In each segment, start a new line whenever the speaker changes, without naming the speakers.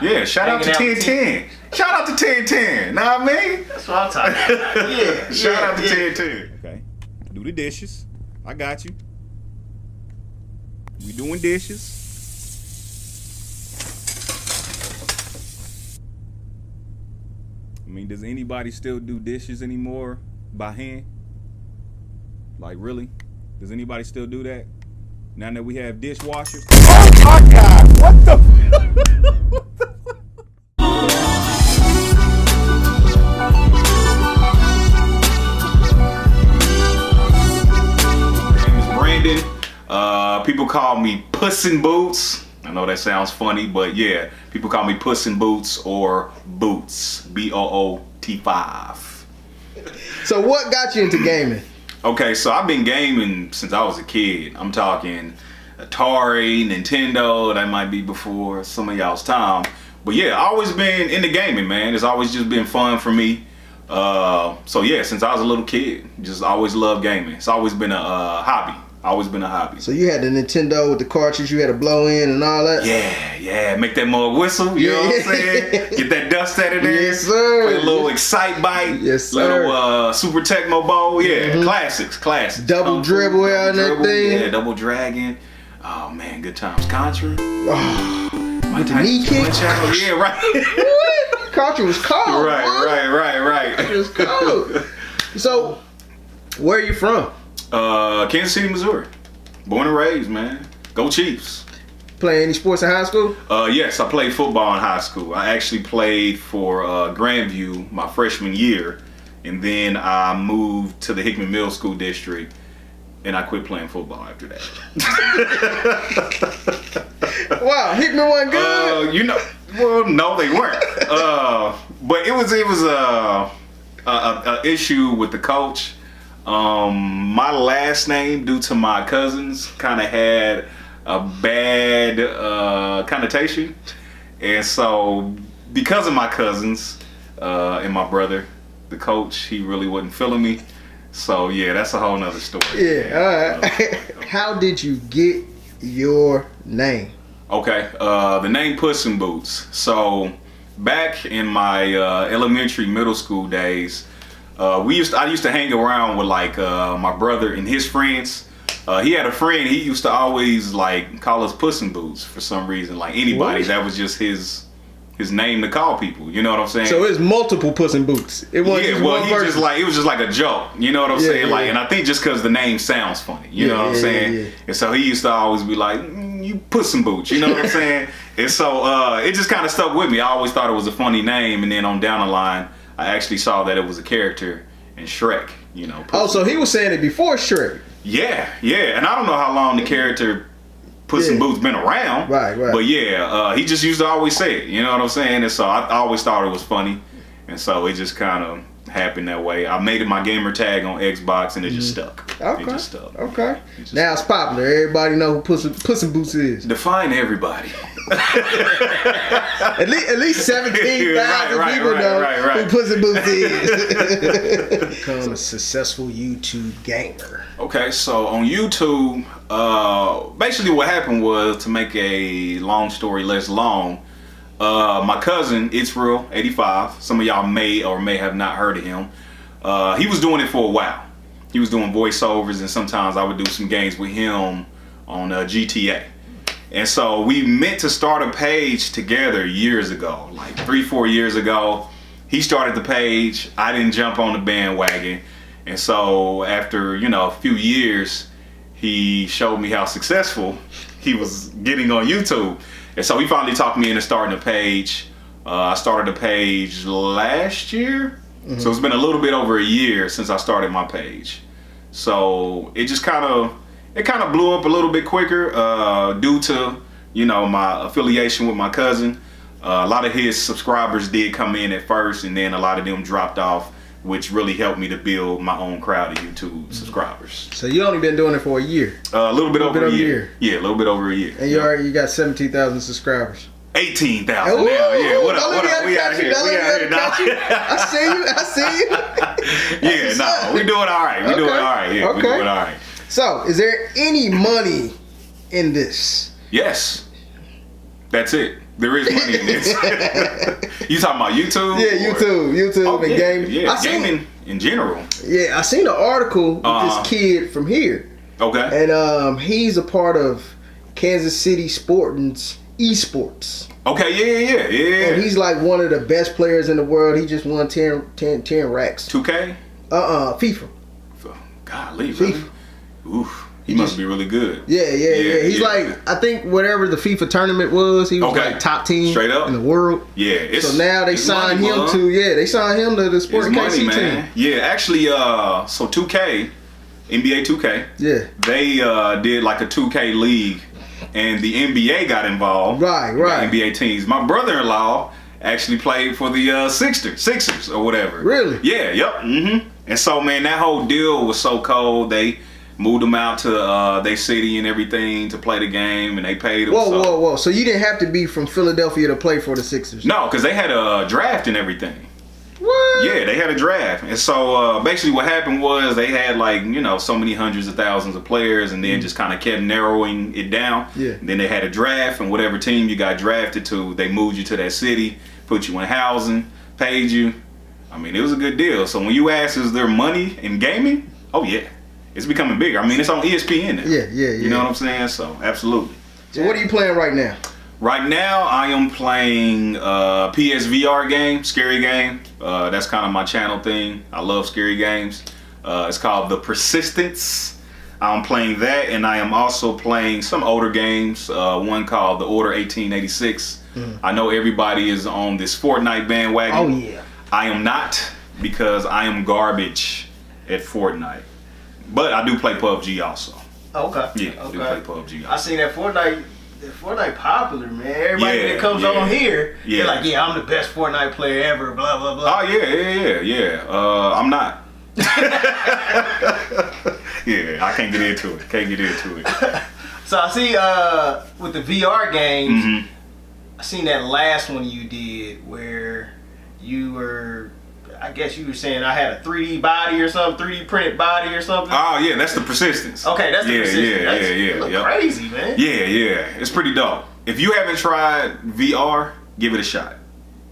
Yeah, shout out to 1010. Shout out to 1010. Know what I mean?
That's what I'm talking about. Yeah.
Shout out to 1010. Okay. Do the dishes. I got you. We doing dishes. I mean, does anybody still do dishes anymore by hand? Like, really? Does anybody still do that? Now that we have dishwashers? Oh my God! What the? My name is Brandon. People call me Puss in Boots. I know that sounds funny, but yeah, people call me Puss in Boots or Boots. B-O-O-T-5.
So what got you into gaming?
Okay, so I've been gaming since I was a kid. I'm talking Atari, Nintendo, that might be before some of y'all's time. But yeah, I always been into gaming, man. It's always just been fun for me. So yeah, since I was a little kid, just always loved gaming. It's always been a hobby. Always been a hobby.
So you had the Nintendo with the cartridge you had to blow in and all that?
Yeah. Make that more whistle, you know what I'm saying? Get that dust out of there.
Yes, sir.
Play a little Excite Bite.
Yes, sir.
Little Super Tecmo Bowl. Yeah, classics.
Double dribble out in that thing.
Yeah, double dragon. Oh man, good times. Contra.
With the knee kick.
Yeah, right.
What? Contra was cold.
Right.
It was cold. So, where are you from?
Kansas City, Missouri. Born and raised, man. Go Chiefs.
Play any sports in high school?
Yes, I played football in high school. I actually played for Grandview my freshman year, and then I moved to the Hickman Middle School District, and I quit playing football after that.
Wow, Hickman wasn't good?
Well, no, they weren't. But it was a issue with the coach. My last name, due to my cousins, kind of had a bad connotation, and so because of my cousins and my brother, the coach, he really wasn't feeling me. So yeah, that's a whole nother story.
Yeah, all right. How did you get your name?
Okay, the name Puss in Boots. So back in my elementary, middle school days, I used to hang around with like my brother and his friends. He had a friend, he used to always like call us Puss in Boots for some reason. Like anybody, that was just his name to call people. You know what I'm saying?
So it's multiple Puss in Boots. It wasn't just one person.
It was just like a joke. You know what I'm saying? Like, and I think just because the name sounds funny. You know what I'm saying?
Yeah.
And so he used to always be like, "You Puss in Boots." You know what I'm saying? And so it just kind of stuck with me. I always thought it was a funny name, and then on down the line, I actually saw that it was a character in Shrek, you know.
So he was saying it before Shrek.
Yeah. And I don't know how long the character Puss in Boots been around.
Right.
But yeah, he just used to always say it, you know what I'm saying? And so I always thought it was funny. And so it just kind of happened that way. I made it my gamer tag on Xbox, and it just stuck.
Okay.
It just stuck.
Okay. Now it's popular. Everybody know who Puss in Boots is.
Define everybody.
At least 17,000 people know who Puss in Boots is. Become a successful YouTube gamer.
Okay, so on YouTube, basically what happened was, to make a long story less long, my cousin, Israel85, some of y'all may or may have not heard of him, he was doing it for a while. He was doing voiceovers, and sometimes I would do some games with him on GTA. And so we meant to start a page together years ago, like 3-4 years ago. He started the page, I didn't jump on the bandwagon. And so after, a few years, he showed me how successful he was getting on YouTube. And so he finally talked me into starting a page. I started a page last year. So it's been a little bit over a year since I started my page. So it just kind of blew up a little bit quicker due to, my affiliation with my cousin. A lot of his subscribers did come in at first, and then a lot of them dropped off, which really helped me to build my own crowd of YouTube subscribers.
So you only been doing it for a year?
A little bit over a year. Yeah, a little bit over a year.
And you got 17,000 subscribers.
18,000 now. Yeah, what up? We out here.
I see you.
Yeah, no, we doing all right. We doing all right. Yeah, we doing all right.
So, is there any money in this?
Yes. That's it. There is money in this. You talking about YouTube?
Yeah, YouTube and gaming.
Yeah, gaming in general.
Yeah, I seen an article with this kid from here.
Okay.
And he's a part of Kansas City Sporting's eSports.
Okay, yeah.
And he's like one of the best players in the world. He just won 10 racks.
2K?
FIFA.
Golly,
FIFA.
really? Oof. He must be really good.
Yeah. He's like, I think whatever the FIFA tournament was, he was like top 10
straight up
in the world.
Yeah.
So now they signed him to the Sporting KC team.
Yeah, actually, so 2K, NBA 2K.
Yeah.
They did like a 2K league, and the NBA got involved.
Right.
NBA teams. My brother-in-law actually played for the Sixers or whatever.
Really?
Yeah. Yep. Mm-hmm. And so, man, that whole deal was so cold. They moved them out to their city and everything to play the game, and they paid them.
Whoa. So you didn't have to be from Philadelphia to play for the Sixers?
No, because they had a draft and everything.
What?
Yeah, they had a draft. And so basically what happened was they had like, so many hundreds of thousands of players, and then just kind of kept narrowing it down.
Yeah.
And then they had a draft, and whatever team you got drafted to, they moved you to that city, put you in housing, paid you. I mean, it was a good deal. So when you ask, is there money in gaming? Oh, yeah. It's becoming bigger. I mean, it's on ESPN now.
Yeah.
You know what I'm saying? So, absolutely.
So what are you playing right now?
Right now, I am playing PSVR game, scary game. That's kind of my channel thing. I love scary games. It's called The Persistence. I'm playing that, and I am also playing some older games. One called The Order 1886. I know everybody is on this Fortnite bandwagon.
Oh, yeah.
I am not, because I am garbage at Fortnite. But I do play PUBG also.
Okay.
Yeah, I do play PUBG also.
I seen that Fortnite popular, man. Everybody that comes on here, they're like, yeah, I'm the best Fortnite player ever, blah, blah, blah.
Oh, yeah. I'm not. Yeah, I can't get into it.
So I see with the VR games, I seen that last one you did where you were, I guess you were saying I had a 3D body or something, 3D printed body or something.
Oh yeah, that's the Persistence.
Okay, that's the Persistence.
Yeah.
Look crazy, man.
Yeah. It's pretty dope. If you haven't tried VR, give it a shot.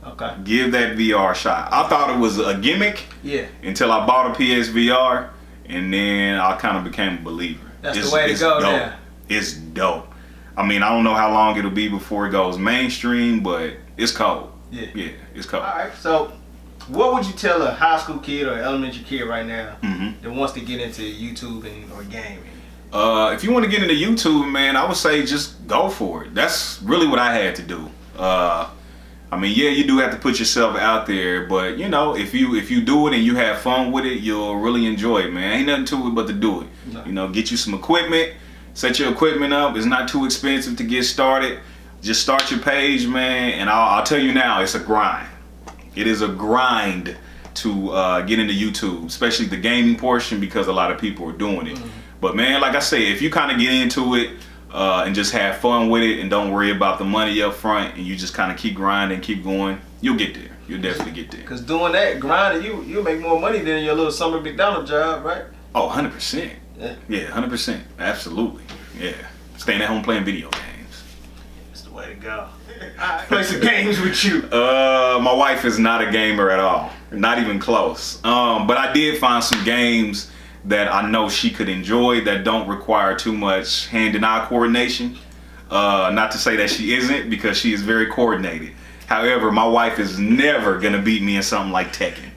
Okay.
Give that VR a shot. I thought it was a gimmick.
Yeah.
Until I bought a PSVR, and then I kind of became a believer.
That's the way to go now.
It's dope. I mean, I don't know how long it'll be before it goes mainstream, but it's cold. Yeah, it's cold.
All right, so what would you tell a high school kid or elementary kid right now that wants to get into YouTube or gaming?
If you want to get into YouTube, man, I would say just go for it. That's really what I had to do. I mean, yeah, you do have to put yourself out there, but if you do it and you have fun with it, you'll really enjoy it, man. Ain't nothing to it but to do it. No. Get you some equipment, set your equipment up. It's not too expensive to get started. Just start your page, man, and I'll tell you now, it's a grind. It is a grind to get into YouTube, especially the gaming portion, because a lot of people are doing it. But man, like I say, if you kind of get into it and just have fun with it and don't worry about the money up front, and you just kind of keep grinding, keep going, you'll get there. You'll definitely get there.
Because doing that, grinding, you'll make more money than your little summer McDonald's job, right?
Oh, 100%. Yeah, 100%. Absolutely. Yeah. Staying at home playing video games.
That's the way to go. I play some games with you.
My wife is not a gamer at all. Not even close. But I did find some games that I know she could enjoy that don't require too much hand and eye coordination. Not to say that she isn't, because she is very coordinated. However, my wife is never gonna beat me in something like Tekken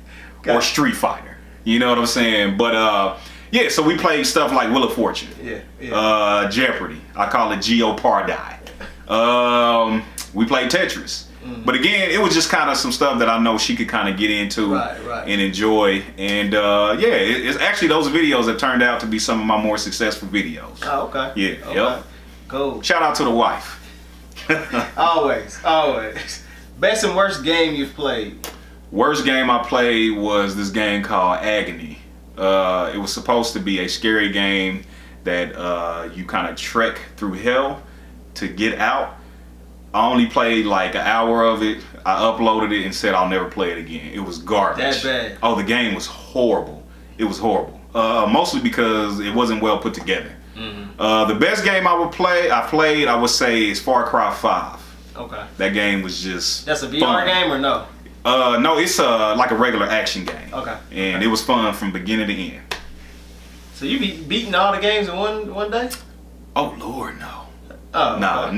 or Street Fighter. You know what I'm saying? But yeah, so we played stuff like Wheel of Fortune.
Yeah.
Jeopardy. I call it Geopardy. We played Tetris. But again, it was just kind of some stuff that I know she could kind of get into and enjoy. And yeah, it's actually those videos that turned out to be some of my more successful videos.
Oh, okay.
Yeah,
okay.
Yep.
Cool.
Shout out to the wife.
Always. Best and worst game you've played?
Worst game I played was this game called Agony. It was supposed to be a scary game that you kind of trek through hell to get out. I only played like an hour of it. I uploaded it and said I'll never play it again. It was garbage.
That bad?
Oh, the game was horrible. It was horrible. Mostly because it wasn't well put together. The best game I played, I would say, is Far Cry 5.
Okay.
That game was just
That's a VR
fun.
game or no?
No, it's like a regular action game.
Okay.
And it was fun from beginning to end.
So you be beating all the games in one day?
Oh Lord, no.
Oh.
No,
okay.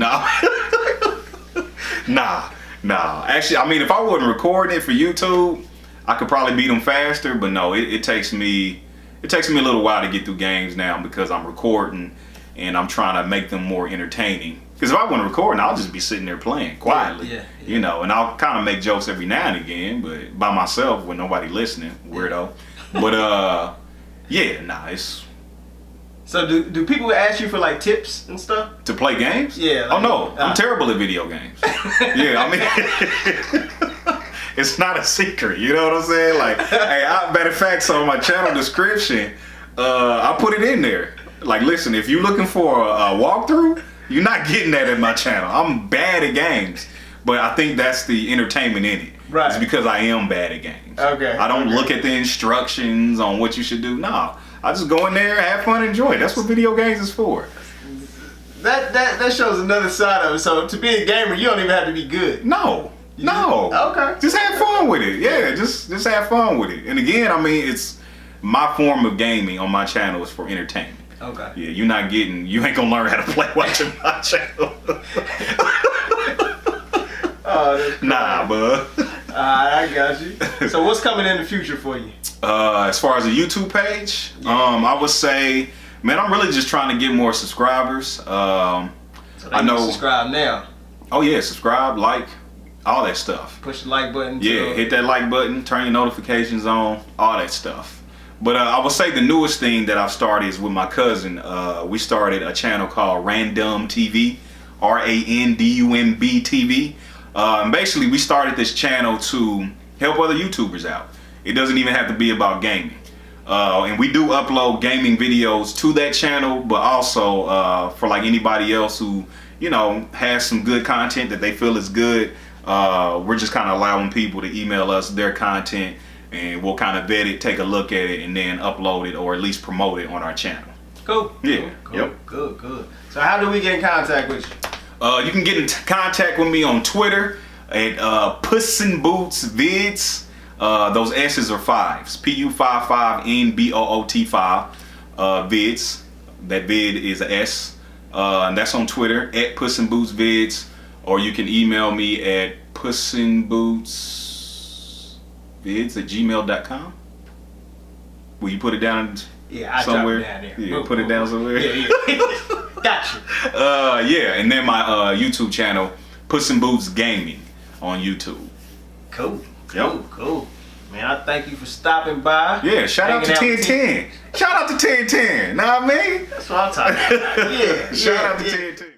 no. Nah. Actually, I mean, if I wasn't recording it for YouTube, I could probably beat them faster. But no, it takes me a little while to get through games now because I'm recording and I'm trying to make them more entertaining. Because if I wasn't recording, I'll just be sitting there playing quietly,
Yeah.
you know. And I'll kind of make jokes every now and again, but by myself with nobody listening, weirdo. But yeah, nah, it's.
So do people ask you for like tips and stuff?
To play games?
Yeah.
Oh no, I'm terrible at video games. Yeah, I mean, it's not a secret. You know what I'm saying? Like, hey, matter of fact, so on my channel description, I put it in there. Like, listen, if you're looking for a walkthrough, you're not getting that at my channel. I'm bad at games, but I think that's the entertainment in it.
Right.
It's because I am bad at games.
Okay.
I don't look at the instructions on what you should do. No. I just go in there, have fun, enjoy it. That's what video games is for.
That shows another side of it. So to be a gamer, you don't even have to be good.
No.
Okay.
Just have fun with it. Yeah, just have fun with it. And again, I mean, it's my form of gaming on my channel is for entertainment.
Okay.
Yeah, you ain't gonna learn how to play watching my channel.
Oh, that's crazy.
Nah, bud.
I got you. So what's coming in the future for you?
As far as a YouTube page, I would say, man, I'm really just trying to get more subscribers.
So they
I know.
subscribe now.
Oh yeah, subscribe, like, all that stuff.
Push the like button.
Yeah, hit that like button, turn your notifications on, all that stuff. But I would say the newest thing that I've started is with my cousin. We started a channel called Random TV, RANDUMB TV. And basically, we started this channel to help other YouTubers out. It doesn't even have to be about gaming. And we do upload gaming videos to that channel, but also for like anybody else who, you know, has some good content that they feel is good, we're just kind of allowing people to email us their content and we'll kind of vet it, take a look at it, and then upload it or at least promote it on our channel.
Cool.
Yeah.
Cool.
Yep.
Good. So how do we get in contact with you?
You can get in contact with me on Twitter at Pu55nB00T5vids. Those S's are 5s. Pu55nB00T5 vids. That vid is a S. And that's on Twitter at Pu55nBootsvids. Or you can email me at Pu55nBootsvids@gmail.com. Will you put it down?
Yeah, I
somewhere?
Drop it down there.
Yeah, put it down somewhere.
Yeah. Gotcha.
Yeah, and then my YouTube channel, Puss in Boots Gaming on YouTube.
Cool.
Yep.
Cool. Man, I thank you for stopping by.
Yeah, shout out to 1010. Shout out to 1010. Know what I mean?
That's what I'm talking about. Yeah.
Shout out to 1010.